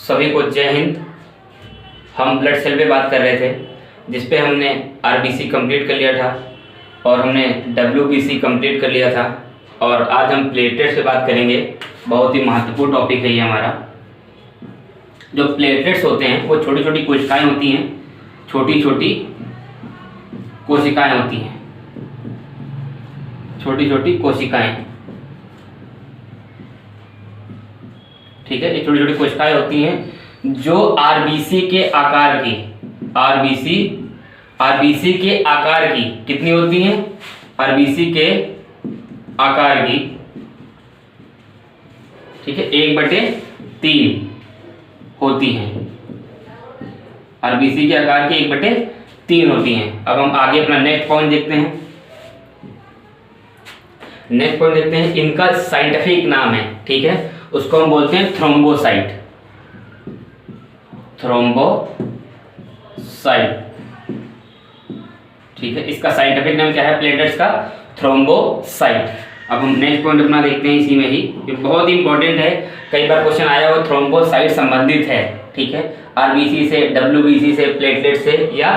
सभी को जय हिंद। हम ब्लड सेल पे बात कर रहे थे, जिस पे हमने आरबीसी कंप्लीट कर लिया था और हमने डब्ल्यूबीसी कंप्लीट कर लिया था, और आज हम प्लेटलेट्स पे बात करेंगे। बहुत ही महत्वपूर्ण टॉपिक है ये हमारा। जो प्लेटलेट्स होते हैं वो छोटी छोटी कोशिकाएं होती हैं, छोटी छोटी कोशिकाएं होती हैं, छोटी छोटी कोशिकाएं, ठीक है। ये छोटी छोटी कोशिकाएं होती हैं जो आरबीसी के आकार की, आरबीसी के आकार की कितनी होती हैं? आरबीसी के आकार की, ठीक है, 1/3 होती हैं। आरबीसी के आकार की 1/3 होती हैं। अब हम आगे अपना नेक्स्ट पॉइंट देखते हैं। नेक्स्ट पॉइंट देखते हैं, इनका साइंटिफिक नाम है, ठीक है, उसको हम बोलते हैं थ्रोम्बोसाइट। थ्रोम्बोसाइट, ठीक है, इसका साइंटिफिक नाम क्या है प्लेटलेट्स का? थ्रोम्बोसाइट। अब हम नेक्स्ट पॉइंट अपना देखते हैं इसी में ही, ये बहुत इंपॉर्टेंट है, कई बार क्वेश्चन आया वो थ्रोम्बोसाइट संबंधित है, ठीक है, आरबीसी से, डब्ल्यूबीसी से, प्लेटलेट से, या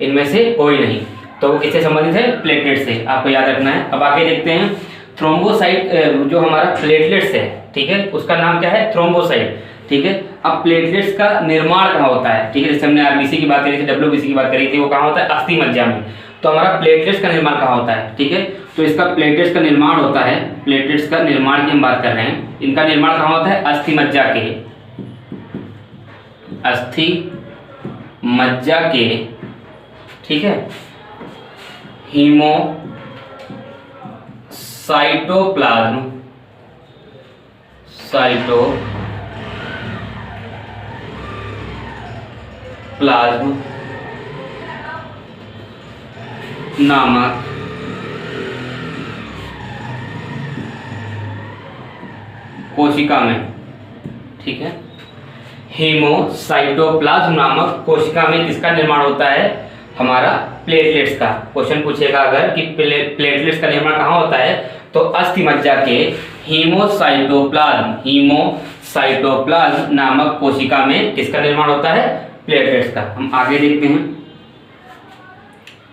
इनमें से कोई नहीं, तो वो किससे संबंधित है? प्लेटलेट से, आपको याद रखना है। अब आगे देखते हैं थ्रोम्बोसाइट, जो हमारा प्लेटलेट्स है, ठीक है, उसका नाम क्या है? थ्रोम्बोसाइट, ठीक है। अब प्लेटलेट्स का निर्माण कहाँ होता है? ठीक है, जैसे हमने आरबीसी की बात करी थी, डब्ल्यूबीसी की बात करी थी, वो कहाँ होता है? अस्थि मज्जा में। तो हमारा प्लेटलेट्स का निर्माण कहाँ होता है? ठीक है, तो इसका प्लेटलेट्स का निर्माण होता है, प्लेटलेट्स का निर्माण की हम बात कर रहे हैं, इनका निर्माण कहाँ होता है? अस्थि मज्जा के, अस्थि मज्जा के, ठीक है, हीमोसाइटोप्लाज्म, साइटोप्लाज्म नामक कोशिका में, ठीक है, हीमोसाइटोप्लाज्म नामक कोशिका में किसका निर्माण होता है? हमारा प्लेटलेट्स का। क्वेश्चन पूछेगा अगर कि प्लेटलेट्स का निर्माण कहाँ होता है, तो अस्थि मज्जा के हीमोसाइटोप्लाज्म नामक कोशिका में किसका निर्माण होता है? प्लेटलेट्स का। हम आगे देखते हैं,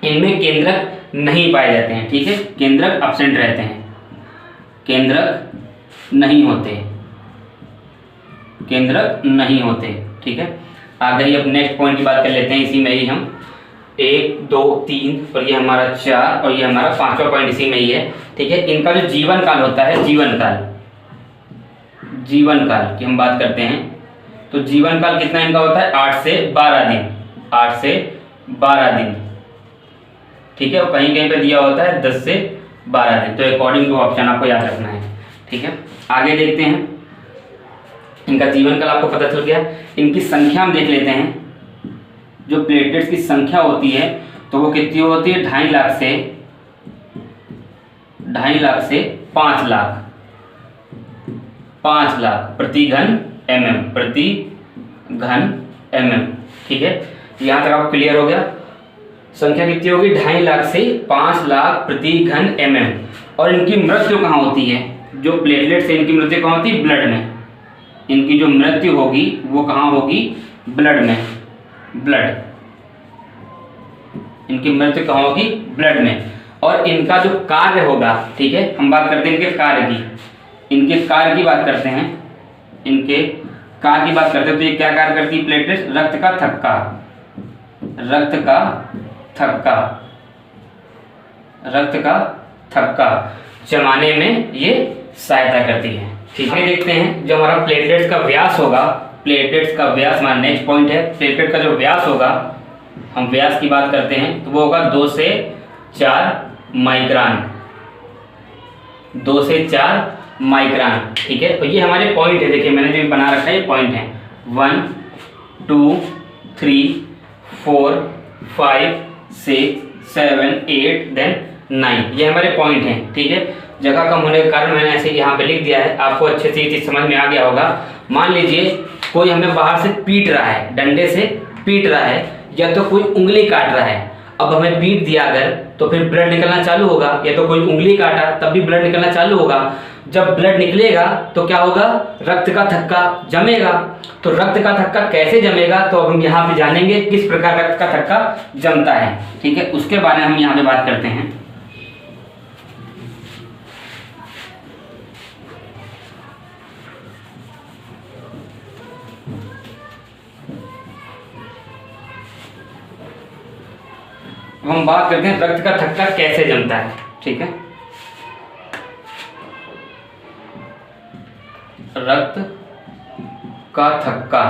इनमें केंद्रक नहीं पाए जाते हैं, ठीक है, केंद्रक एब्सेंट रहते हैं, केंद्रक नहीं होते, केंद्रक नहीं होते, ठीक है। आगे ही अब नेक्स्ट पॉइंट की बात कर लेते हैं, इसी में ही हम 1 2 3 और ये हमारा 4 और ये हमारा 5वां पॉइंट इसी में ही है, ठीक है। इनका जो जीवन काल होता है, जीवन काल की हम बात करते हैं, तो जीवन काल कितना इनका होता है? 8 से 12 दिन, 8 से 12 दिन, ठीक है, और कहीं कहीं पे दिया होता है 10 से 12 दिन, तो अकॉर्डिंग टू ऑप्शन आपको याद रखना है, ठीक है। आगे देखते हैं, इनका जीवन काल आपको पता चल गया। इनकी संख्या हम देख लेते हैं। जो प्लेटलेट्स की संख्या होती है तो वो कितनी होती है? 2.5 लाख से 5 लाख प्रति घन mm, ठीक है। यहाँ तक आपको क्लियर हो गया। संख्या कितनी होगी? 2.5 लाख से 5 लाख प्रति घन mm। और इनकी मृत्यु कहाँ होती है? जो प्लेटलेट्स है इनकी मृत्यु कहाँ होती है? ब्लड में। इनकी जो मृत्यु होगी वो कहाँ होगी? ब्लड में, ब्लड, इनकी मृत्यु कहाँ होगी? ब्लड में। और इनका जो कार्य होगा, ठीक है, हम बात करते हैं इनके कार्य की, इनके कार्य की बात करते हैं, इनके कार्य की बात करते हैं, तो ये क्या कार्य करती है प्लेटलेट्स? रक्त का थक्का जमाने में ये सहायता करती है, ठीक है। देखते हैं जो हमारा प्लेटलेट्स का व्यास होगा, प्लेटलेट्स का व्यास हमारा नेक्स्ट पॉइंट है। प्लेटलेट का जो व्यास होगा, हम व्यास की बात करते हैं, तो वो होगा 2 से 4 माइक्रोन, 2 से 4 माइक्रोन, ठीक है। तो ये हमारे पॉइंट है, देखिए मैंने जो बना रखा है ये पॉइंट है, 1 2 3 4 5 6 7 8 देन 9, ये हमारे पॉइंट हैं, ठीक है। जगह कम होने के कारण मैंने ऐसे यहाँ पे लिख दिया है, आपको अच्छे से ये चीज समझ में आ गया होगा। मान लीजिए कोई हमें बाहर से पीट रहा है, डंडे से पीट रहा है, या तो कोई उंगली काट रहा है। अब हमें पीट दिया अगर, तो फिर ब्लड निकलना चालू होगा, या तो कोई उंगली काटा तब भी ब्लड निकलना चालू होगा। जब ब्लड निकलेगा तो क्या होगा? रक्त का थक्का जमेगा। तो रक्त का थक्का कैसे जमेगा, तो अब हम यहाँ पे जानेंगे किस प्रकार रक्त का थक्का जमता है। ठीक है, उसके बारे में हम यहाँ पे बात करते हैं। हम बात करते हैं रक्त का थक्का कैसे जमता है। ठीक है, रक्त का थक्का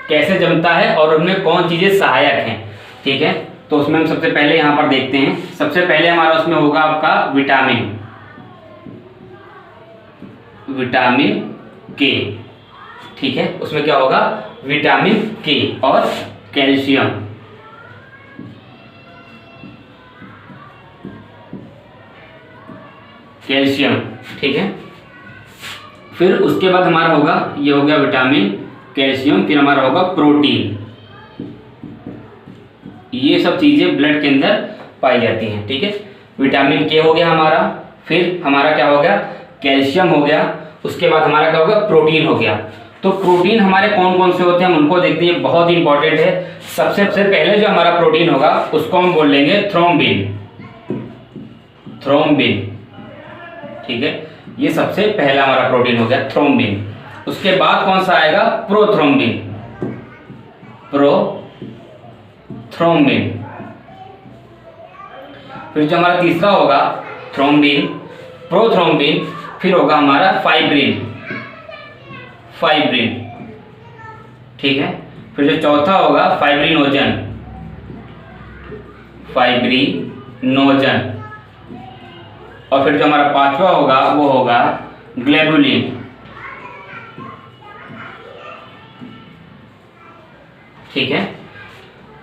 कैसे जमता है और उनमें कौन चीजें सहायक हैं। ठीक है, तो उसमें हम सबसे पहले यहां पर देखते हैं। सबसे पहले हमारा उसमें होगा आपका विटामिन के। ठीक है, उसमें क्या होगा, विटामिन के और कैल्शियम। ठीक है, फिर उसके बाद हमारा होगा, ये हो गया विटामिन, कैल्शियम, फिर हमारा होगा प्रोटीन। ये सब चीजें ब्लड के अंदर पाई जाती हैं। ठीक है, विटामिन के हो गया हमारा, फिर हमारा क्या हो गया, कैल्शियम हो गया, उसके बाद हमारा क्या होगा, प्रोटीन हो गया। तो प्रोटीन हमारे कौन कौन से होते हैं हम उनको देखते हैं, बहुत ही इंपॉर्टेंट है। सबसे पहले जो हमारा प्रोटीन होगा उसको हम बोल लेंगे थ्रोम्बिन। ठीक है, ये सबसे पहला हमारा प्रोटीन हो गया थ्रोम्बिन। उसके बाद कौन सा आएगा, प्रोथ्रोम्बिन। फिर जो हमारा तीसरा होगा थ्रोम्बिन, प्रोथ्रोम्बिन, फिर होगा हमारा फाइब्रिन। ठीक है, फिर जो चौथा होगा फाइब्रिनोजन। और फिर जो हमारा पांचवा होगा वो होगा ग्लोबुलिन। ठीक है,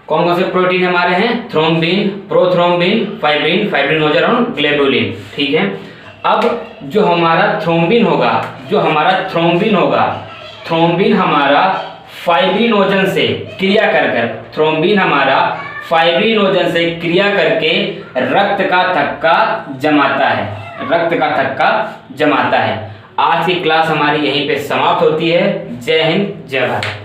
कौन कौन से प्रोटीन हमारे हैं, थ्रोम्बिन, प्रोथ्रोम्बिन, फाइब्रिनोजन और ग्लोबुलिन। ठीक है, अब जो हमारा थ्रोम्बिन होगा, थ्रोम्बिन हमारा फाइब्रिनोजन से क्रिया करके रक्त का थक्का जमाता है। आज की क्लास हमारी यहीं पे समाप्त होती है। जय हिंद, जय भारत।